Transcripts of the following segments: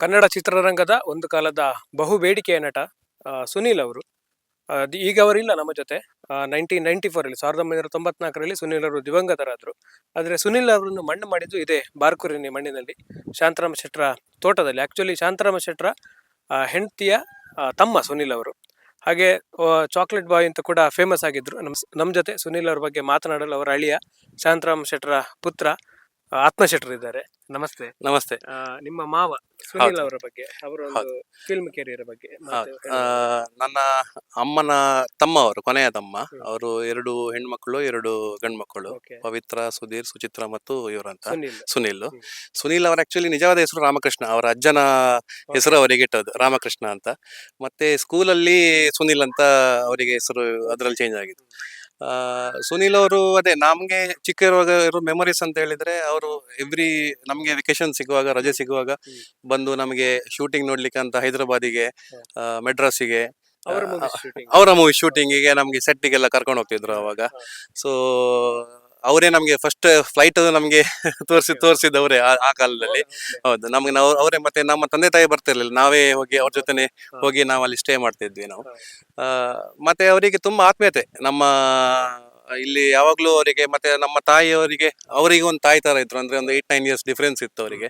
ಕನ್ನಡ ಚಿತ್ರರಂಗದ ಒಂದು ಕಾಲದ ಬಹು ಬೇಡಿಕೆಯ ನಟ ಸುನೀಲ್ ಅವರು. ಈಗ ಅವರಿಲ್ಲ ನಮ್ಮ ಜೊತೆ. 1994 1994ರಲ್ಲಿ ಸುನೀಲ್ ಅವರು ದಿವಂಗತರಾದರು. ಆದರೆ ಸುನೀಲ್ ಅವರನ್ನು ಮಣ್ಣು ಮಾಡಿದ್ದು ಇದೇ ಬಾರ್ಕೂರಿನ ಮಣ್ಣಿನಲ್ಲಿ, ಶಾಂತರಾಮ ಶೆಟ್ರ ತೋಟದಲ್ಲಿ. ಆಕ್ಚುಲಿ ಶಾಂತರಾಮ ಶೆಟ್ರ ಹೆಂಡತಿಯ ತಮ್ಮ ಸುನೀಲ್ ಅವರು. ಹಾಗೆ ಚಾಕ್ಲೇಟ್ ಬಾಯ್ ಅಂತ ಕೂಡ ಫೇಮಸ್ ಆಗಿದ್ರು. ನಮ್ಮ ಜೊತೆ ಸುನೀಲ್ ಅವ್ರ ಬಗ್ಗೆ ಮಾತನಾಡಲು ಅವರ ಅಳಿಯ ಶಾಂತರಾಮ್ ಶೆಟ್ರ ಪುತ್ರ ಆತ್ಮ ಶೆಟ್ರು ಇದ್ದಾರೆ. ನಮಸ್ತೆ. ನಮಸ್ತೆ. ನಿಮ್ಮ ಮಾವ ಸುನೀಲ್ ಅವರ ಬಗ್ಗೆ, ಅವರ ಒಂದು ಫಿಲ್ಮ್ ಕೆರಿಯರ್ ಬಗ್ಗೆ ನನ್ನ ಅಮ್ಮನ ತಮ್ಮ, ಅವರು ಕೊನೆಯ ತಮ್ಮ. ಅವರು 2 ಹೆಣ್ಮಕ್ಳು 2 ಗಂಡ್ಮಕ್ಕಳು, ಪವಿತ್ರ, ಸುಧೀರ್, ಸುಚಿತ್ರ ಮತ್ತು ಇವರಂತ ಸುನೀಲ್. ಸುನೀಲ್ ಅವರ ಆಕ್ಚುಲಿ ನಿಜವಾದ ಹೆಸರು ರಾಮಕೃಷ್ಣ. ಅವರ ಅಜ್ಜನ ಹೆಸರು ಅವರಿಗೆ ಇಟ್ಟದ್ದು ರಾಮಕೃಷ್ಣ ಅಂತ. ಮತ್ತೆ ಸ್ಕೂಲಲ್ಲಿ ಸುನೀಲ್ ಅಂತ ಅವರಿಗೆ ಹೆಸರು ಅದರಲ್ಲಿ ಚೇಂಜ್ ಆಗಿದೆ. ಸುನೀಲ್ ಅವರು ಅದೇ ನಮ್ಗೆ ಚಿಕ್ಕ ಇರುವಾಗ ಇರೋ ಮೆಮೊರೀಸ್ ಅಂತ ಹೇಳಿದ್ರೆ, ಅವರು ನಮ್ಗೆ ವೆಕೇಶನ್ ಸಿಗುವಾಗ, ರಜೆ ಸಿಗುವಾಗ ಬಂದು ನಮಗೆ ಶೂಟಿಂಗ್ ನೋಡ್ಲಿಕ್ಕೆ ಅಂತ ಹೈದರಾಬಾದಿಗೆ, ಮೆಡ್ರಾಸಿಗೆ, ಅವರ ಮೂವಿ ಶೂಟಿಂಗಿಗೆ ನಮ್ಗೆ ಸೆಟ್ಟಿಗೆಲ್ಲ ಕರ್ಕೊಂಡು ಹೋಗ್ತಿದ್ರು ಅವಾಗ. ಸೊ ಅವರೇ ನಮ್ಗೆ ಫಸ್ಟ್ ಫ್ಲೈಟ್ ನಮ್ಗೆ ತೋರಿಸಿದ್ದವರೇ ಆ ಕಾಲದಲ್ಲಿ. ಹೌದು, ನಮ್ಗೆ ಅವರೇ. ಮತ್ತೆ ನಮ್ಮ ತಂದೆ ತಾಯಿ ಬರ್ತಿರ್ಲಿಲ್ಲ, ನಾವೇ ಹೋಗಿ ಅವ್ರ ಜೊತೆನೆ ಹೋಗಿ ನಾವು ಅಲ್ಲಿ ಸ್ಟೇ ಮಾಡ್ತಿದ್ವಿ ನಾವು. ಮತ್ತೆ ಅವರಿಗೆ ತುಂಬಾ ಆತ್ಮೀಯತೆ ನಮ್ಮ ಇಲ್ಲಿ ಯಾವಾಗ್ಲೂ ಅವರಿಗೆ. ಮತ್ತೆ ನಮ್ಮ ತಾಯಿಯವರಿಗೆ, ಅವರಿಗೆ ಒಂದು ತಾಯಿ ತರ ಇದ್ರು. ಅಂದ್ರೆ ಒಂದು 8-9 ಇಯರ್ಸ್ ಡಿಫ್ರೆನ್ಸ್ ಇತ್ತು ಅವರಿಗೆ.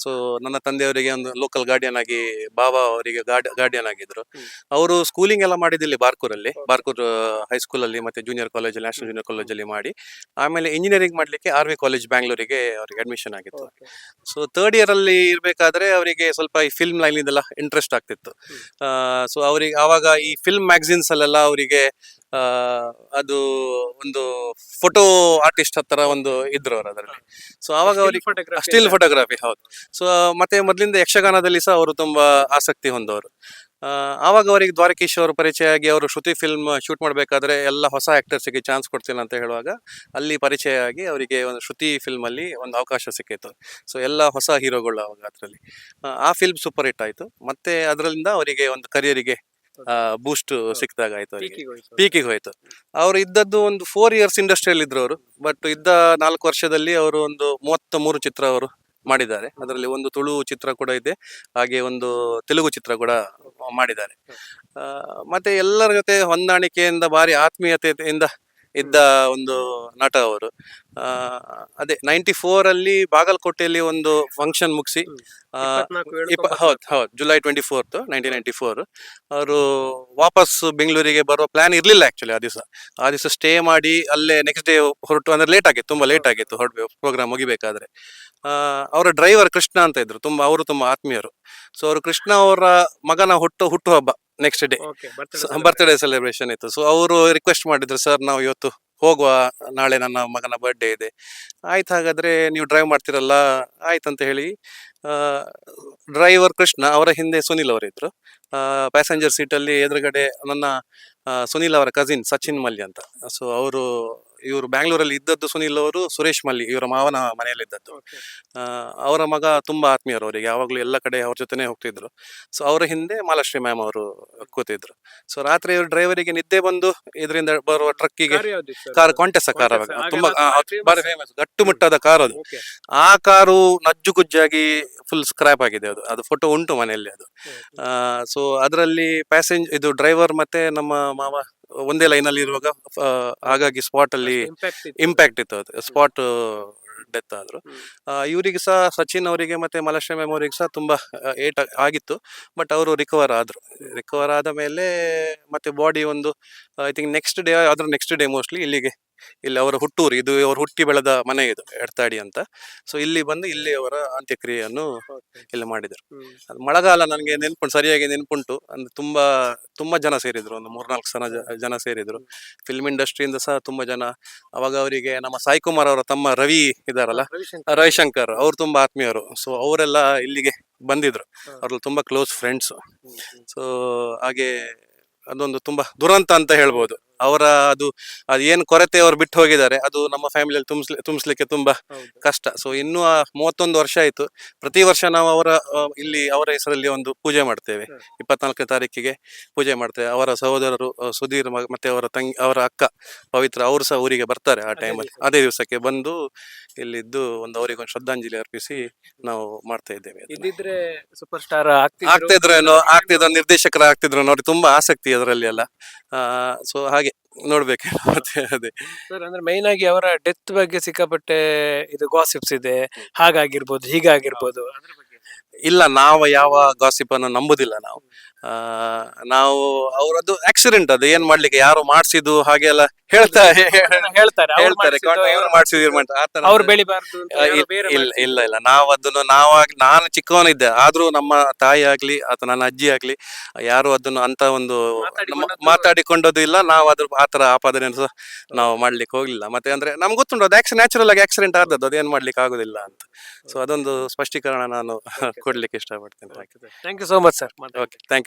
ಸೊ ನನ್ನ ತಂದೆಯವರಿಗೆ ಒಂದು ಲೋಕಲ್ ಗಾರ್ಡಿಯನ್ ಆಗಿ, ಬಾಬಾ ಅವರಿಗೆ ಗಾರ್ಡಿಯನ್ ಆಗಿದ್ರು. ಅವರು ಸ್ಕೂಲಿಂಗ್ ಎಲ್ಲ ಮಾಡಿದ್ದಿಲ್ಲಿ ಬಾರ್ಕೂರ್ ಹೈಸ್ಕೂಲ್ ಅಲ್ಲಿ ಮತ್ತೆ junior college, national junior college ಅಲ್ಲಿ ಮಾಡಿ, ಆಮೇಲೆ ಇಂಜಿನಿಯರಿಂಗ್ ಮಾಡ್ಲಿಕ್ಕೆ RV ಕಾಲೇಜ್ ಬ್ಯಾಂಗ್ಳೂರಿಗೆ ಅವರಿಗೆ ಅಡ್ಮಿಷನ್ ಆಗಿತ್ತು. ಸೊ 3rd ಇಯರ್ ಅಲ್ಲಿ ಇರ್ಬೇಕಾದ್ರೆ ಅವರಿಗೆ ಸ್ವಲ್ಪ ಈ ಫಿಲ್ಮ್ ಲೈನ್ ಇದೆಲ್ಲ ಇಂಟ್ರೆಸ್ಟ್ ಆಗ್ತಿತ್ತು. ಸೊ ಅವರಿಗೆ ಆವಾಗ ಈ ಫಿಲ್ಮ್ ಮ್ಯಾಗಝಿನ್ಸ್ ಅಲ್ಲೆಲ್ಲ ಅವರಿಗೆ ಅದು ಒಂದು ಫೋಟೋ ಆರ್ಟಿಸ್ಟ್ ಹತ್ರ ಒಂದು ಇದ್ರು ಅವರು ಅದರಲ್ಲಿ. ಸೊ ಆವಾಗ ಅವರಿಗೆ ಸ್ಟಿಲ್ ಫೋಟೋಗ್ರಫಿ, ಹೌದು. ಸೊ ಮತ್ತೆ ಮೊದಲಿಂದ ಯಕ್ಷಗಾನದಲ್ಲಿ ಸಹ ಅವರು ತುಂಬಾ ಆಸಕ್ತಿ ಹೊಂದವರು. ಆವಾಗ ಅವರಿಗೆ ದ್ವಾರಕೀಶ್ ಅವರು ಪರಿಚಯ ಆಗಿ, ಅವರು ಶ್ರುತಿ ಫಿಲ್ಮ್ ಶೂಟ್ ಮಾಡಬೇಕಾದ್ರೆ ಎಲ್ಲ ಹೊಸ ಆಕ್ಟರ್ಸ್ಗೆ ಚಾನ್ಸ್ ಕೊಡ್ತೀನಿ ಅಂತ ಹೇಳುವಾಗ ಅಲ್ಲಿ ಪರಿಚಯ ಆಗಿ ಅವರಿಗೆ ಒಂದು ಶ್ರುತಿ ಫಿಲ್ಮ್ ಅಲ್ಲಿ ಒಂದು ಅವಕಾಶ ಸಿಕ್ಕಿತ್ತು. ಸೊ ಎಲ್ಲ ಹೊಸ ಹೀರೋಗಳು ಅವಾಗ ಅದರಲ್ಲಿ. ಆ ಫಿಲ್ಮ್ ಸೂಪರ್ ಹಿಟ್ ಆಯ್ತು. ಮತ್ತೆ ಅದರಿಂದ ಅವರಿಗೆ ಒಂದು ಕರಿಯರಿಗೆ ಬೂಸ್ಟ್ ಸಿಕ್ಕಿದಾಗ ಆಯ್ತು, ಅವರಿಗೆ ಪೀಕಿಗೆ ಹೋಯ್ತು. ಅವರು ಇದ್ದದ್ದು ಒಂದು 4 ಇಯರ್ಸ್ ಇಂಡಸ್ಟ್ರಿಯಲ್ಲಿ ಇದ್ರು ಅವರು. ಬಟ್ ಇದ್ದ 4 ವರ್ಷದಲ್ಲಿ ಅವರು ಒಂದು 33 ಚಿತ್ರ ಅವರು ಮಾಡಿದ್ದಾರೆ. ಅದರಲ್ಲಿ ಒಂದು ತುಳು ಚಿತ್ರ ಕೂಡ ಇದೆ, ಹಾಗೆ ಒಂದು ತೆಲುಗು ಚಿತ್ರ ಕೂಡ ಮಾಡಿದ್ದಾರೆ. ಮತ್ತೆ ಎಲ್ಲರ ಜೊತೆ ಹೊಂದಾಣಿಕೆಯಿಂದ, ಭಾರಿ ಆತ್ಮೀಯತೆಯಿಂದ ಇದ್ದ ಒಂದು ನಟ ಅವರು. ಅದೇ 94 ಅಲ್ಲಿ ಬಾಗಲಕೋಟೆಯಲ್ಲಿ ಒಂದು ಫಂಕ್ಷನ್ ಮುಗಿಸಿ, ಹೌದು, ಜುಲೈ 24 1994 ಅವರು ವಾಪಸ್ ಬೆಂಗಳೂರಿಗೆ ಬರುವ ಪ್ಲಾನ್ ಇರ್ಲಿಲ್ಲ ಆಕ್ಚುಲಿ. ಆ ದಿವಸ ಸ್ಟೇ ಮಾಡಿ ಅಲ್ಲೇ ನೆಕ್ಸ್ಟ್ ಡೇ ಹೊರಟು. ಅಂದ್ರೆ ಲೇಟ್ ಆಗಿತ್ತು, ತುಂಬಾ ಲೇಟ್ ಆಗಿತ್ತು ಪ್ರೋಗ್ರಾಮ್ ಮುಗಿಬೇಕಾದ್ರೆ. ಅವರ ಡ್ರೈವರ್ ಕೃಷ್ಣ ಅಂತ ಇದ್ರು, ಅವರು ತುಂಬಾ ಆತ್ಮೀಯರು. ಸೊ ಅವರು ಕೃಷ್ಣ ಅವರ ಮಗನ ಹುಟ್ಟುಹಬ್ಬ ನೆಕ್ಸ್ಟ್ ಡೇ ಬರ್ತ್ಡೇ ಸೆಲೆಬ್ರೇಷನ್ ಇತ್ತು. ಸೊ ಅವರು ರಿಕ್ವೆಸ್ಟ್ ಮಾಡಿದ್ರು, ಸರ್ ನಾವು ಇವತ್ತು ಹೋಗುವ, ನಾಳೆ ನನ್ನ ಮಗನ ಬರ್ಡೇ ಇದೆ. ಆಯ್ತು, ಹಾಗಾದ್ರೆ ನೀವು ಡ್ರೈವ್ ಮಾಡ್ತಿರಲ್ಲ, ಆಯ್ತಂತ ಹೇಳಿ ಡ್ರೈವರ್ ಕೃಷ್ಣ, ಅವರ ಹಿಂದೆ ಸುನೀಲ್ ಅವರಿದ್ರು. ಪ್ಯಾಸೆಂಜರ್ ಸೀಟಲ್ಲಿ ಎದುರುಗಡೆ ನನ್ನ ಸುನೀಲ್ ಅವರ ಕಸಿನ್ ಸಚಿನ್ ಮಲ್ಲಿ ಅಂತ. ಸೊ ಇವರು ಬ್ಯಾಂಗ್ಳೂರಲ್ಲಿ ಇದ್ದದ್ದು. ಸುನೀಲ್ ಅವರು ಸುರೇಶ್ ಮಲ್ಲಿ ಇವರ ಮಾವನ ಮನೆಯಲ್ಲಿದ್ದದ್ದು. ಅವರ ಮಗ ತುಂಬಾ ಆತ್ಮೀಯರು ಅವರಿಗೆ, ಯಾವಾಗಲೂ ಎಲ್ಲ ಕಡೆ ಅವ್ರ ಜೊತೆನೆ ಹೋಗ್ತಿದ್ರು. ಸೊ ಅವರ ಹಿಂದೆ ಮಾಲಾಶ್ರೀ ಮ್ಯಾಮ್ ಅವರು ಕೂತಿದ್ರು. ಸೊ ರಾತ್ರಿ ಇವರು ಡ್ರೈವರಿಗೆ ನಿದ್ದೆ ಬಂದು ಇದರಿಂದ ಬರುವ ಟ್ರಕ್ಕಿಗೆ ಕಾಂಟೆಸ್ ಕಾರ್, ಅವಾಗ ತುಂಬಾ ಬಾರಿ ಫೇಮಸ್ ಗಟ್ಟುಮುಟ್ಟಾದ ಕಾರ್ ಅದು. ಆ ಕಾರು ನಜ್ಜುಗುಜ್ಜಾಗಿ ಫುಲ್ ಸ್ಕ್ರಾಪ್ ಆಗಿದೆ. ಅದು ಫೋಟೋ ಉಂಟು ಮನೆಯಲ್ಲಿ ಅದು. ಸೊ ಅದರಲ್ಲಿ ಇದು ಡ್ರೈವರ್ ಮತ್ತೆ ನಮ್ಮ ಮಾವ ಒಂದೇ ಲೈನ್ ಅಲ್ಲಿ ಇರುವಾಗ ಹಾಗಾಗಿ ಸ್ಪಾಟ್ ಅಲ್ಲಿ ಇಂಪ್ಯಾಕ್ಟ್ ಇತ್ತು, ಅದು ಸ್ಪಾಟ್ ಡೆತ್ ಆದ್ರು. ಇವರಿಗೆ ಸಹ, ಸಚಿನ್ ಅವರಿಗೆ ಮತ್ತೆ ಮಲಶ್ರೀ ಮ್ಯಾಮ್ ಅವರಿಗೆ ಸಹ ತುಂಬಾ ಏಟ್ ಆಗಿತ್ತು. ಬಟ್ ಅವರು ರಿಕವರ್ ಆದ ಮೇಲೆ ಮತ್ತೆ ಬಾಡಿ ಒಂದು I think next day mostly ಇಲ್ಲಿ ಅವರ ಹುಟ್ಟೂರು, ಇದು ಅವರು ಹುಟ್ಟಿ ಬೆಳೆದ ಮನೆ, ಇದು ಎಡ್ತಾಡಿ ಅಂತ. ಸೊ ಇಲ್ಲಿ ಬಂದು ಇಲ್ಲಿ ಅವರ ಅಂತ್ಯಕ್ರಿಯೆಯನ್ನು ಇಲ್ಲಿ ಮಾಡಿದರು. ಅದು ಮಳೆಗಾಲ, ನನಗೆ ಸರಿಯಾಗಿ ನೆನ್ಪುಂಟು. ಅಂದ್ರೆ ತುಂಬಾ ಜನ ಸೇರಿದ್ರು, ಒಂದು 3-4 ಜನ ಸೇರಿದ್ರು. ಫಿಲ್ಮ್ ಇಂಡಸ್ಟ್ರಿಯಿಂದ ಸಹ ತುಂಬಾ ಜನ. ಅವಾಗ ಅವರಿಗೆ ನಮ್ಮ ಸಾಯಿ ಕುಮಾರ್ ಅವರ ತಮ್ಮ ರವಿ ಇದಾರಲ್ಲ, ರವಿಶಂಕರ್, ಅವ್ರು ತುಂಬಾ ಆತ್ಮೀಯರು. ಸೊ ಅವರೆಲ್ಲ ಇಲ್ಲಿಗೆ ಬಂದಿದ್ರು, ಅವ್ರಲ್ಲಿ ತುಂಬಾ ಕ್ಲೋಸ್ ಫ್ರೆಂಡ್ಸ್. ಸೊ ಹಾಗೆ ಅದೊಂದು ತುಂಬಾ ದುರಂತ ಅಂತ ಹೇಳ್ಬೋದು. ಅವರ ಅದು ಏನು ಕೊರತೆ ಅವ್ರು ಬಿಟ್ಟು ಹೋಗಿದ್ದಾರೆ ಅದು ನಮ್ಮ ಫ್ಯಾಮಿಲಿಯಲ್ಲಿ ತುಂಬಿಸ್ಲಿಕ್ಕೆ ತುಂಬಾ ಕಷ್ಟ. ಸೊ ಇನ್ನು 31 ವರ್ಷ ಆಯ್ತು. ಪ್ರತಿ ವರ್ಷ ನಾವು ಇಲ್ಲಿ ಅವರ ಹೆಸರಲ್ಲಿ ಒಂದು ಪೂಜೆ ಮಾಡ್ತೇವೆ. 24ನೇ ತಾರೀಕಿಗೆ ಪೂಜೆ ಮಾಡ್ತೇವೆ. ಅವರ ಸಹೋದರರು ಸುಧೀರ್ ಮತ್ತೆ ಅವರ ಅಕ್ಕ ಪವಿತ್ರ ಅವರು ಸಹ ಊರಿಗೆ ಬರ್ತಾರೆ ಆ ಟೈಮಲ್ಲಿ. ಅದೇ ದಿವಸಕ್ಕೆ ಬಂದು ಇಲ್ಲಿದ್ದು ಅವರಿಗೊಂದು ಶ್ರದ್ಧಾಂಜಲಿ ಅರ್ಪಿಸಿ ನಾವು ಮಾಡ್ತಾ ಇದ್ದೇವೆ. ಇದಿದ್ರೆ ಸೂಪರ್ ಸ್ಟಾರ್ ಆಗ್ತಿದ್ರು ನಿರ್ದೇಶಕರ ಆಗ್ತಿದ್ರು ನೋಡಿ, ತುಂಬಾ ಆಸಕ್ತಿ ಅದರಲ್ಲಿ ಎಲ್ಲ. ಸೊ ಹಾಗೆ ನೋಡ್ಬೇಕು ಮತ್ತೆ ಅದೇ ಸರ್. ಅಂದ್ರೆ ಮೈನ್ ಆಗಿ ಅವರ ಡೆತ್ ಬಗ್ಗೆ ಸಿಕ್ಕಾಪಟ್ಟೆ ಇದು ಗಾಸಿಪ್ಸ್ ಇದೆ, ಹಾಗಾಗಿರ್ಬೋದು ಹೀಗಾಗಿರ್ಬೋದು, ಅದ್ರ ಬಗ್ಗೆ ಇಲ್ಲ, ನಾವು ಯಾವ ಗಾಸಿಪ್ ಅನ್ನು ನಂಬುದಿಲ್ಲ ನಾವು. ನಾವು ಅವರದ್ದು ಆಕ್ಸಿಡೆಂಟ್, ಅದು ಏನ್ ಮಾಡ್ಲಿಕ್ಕೆ, ಯಾರು ಮಾಡ್ಸಿದ್ದು ಹಾಗೆಲ್ಲ ಹೇಳ್ತಾರೆ. ಹೇಳ್ತಾರೆ ಅವ್ರು ಬೆಳಿಬಾರ್ದು ಅಂತ, ಯಾರೋ ಬೇರೆ ಇಲ್ಲ ನಾವು ಅದನ್ನು ನಾನು ಚಿಕ್ಕವನಿದ್ದೆ ಆದ್ರೂ ನಮ್ಮ ತಾಯಿ ಆಗ್ಲಿ ಅಥವಾ ನನ್ನ ಅಜ್ಜಿ ಆಗ್ಲಿ ಯಾರು ಅದನ್ನು ಅಂತ ಒಂದು ಮಾತಾಡಿಕೊಂಡದ್ದು ಇಲ್ಲ. ನಾವು ಅದ್ರ ಆತರ ಆಪಾದನೆ ಸಹ ನಾವು ಮಾಡ್ಲಿಕ್ಕೆ ಹೋಗ್ಲಿಲ್ಲ. ಮತ್ತೆ ಅಂದ್ರೆ ನಮ್ಗೆ ಗೊತ್ತುಂಟು ಅದು ನ್ಯಾಚುರಲ್ ಆಗಿ ಆಕ್ಸಿಡೆಂಟ್ ಆದದ್ದು, ಅದೇನ್ ಮಾಡ್ಲಿಕ್ಕೆ ಆಗುದಿಲ್ಲ ಅಂತ. ಸೊ ಅದೊಂದು ಸ್ಪಷ್ಟೀಕರಣ ನಾನು ಕೊಡ್ಲಿಕ್ಕೆ ಇಷ್ಟಪಡ್ತೇನೆ. Thank you so much sir. Okay, thank you.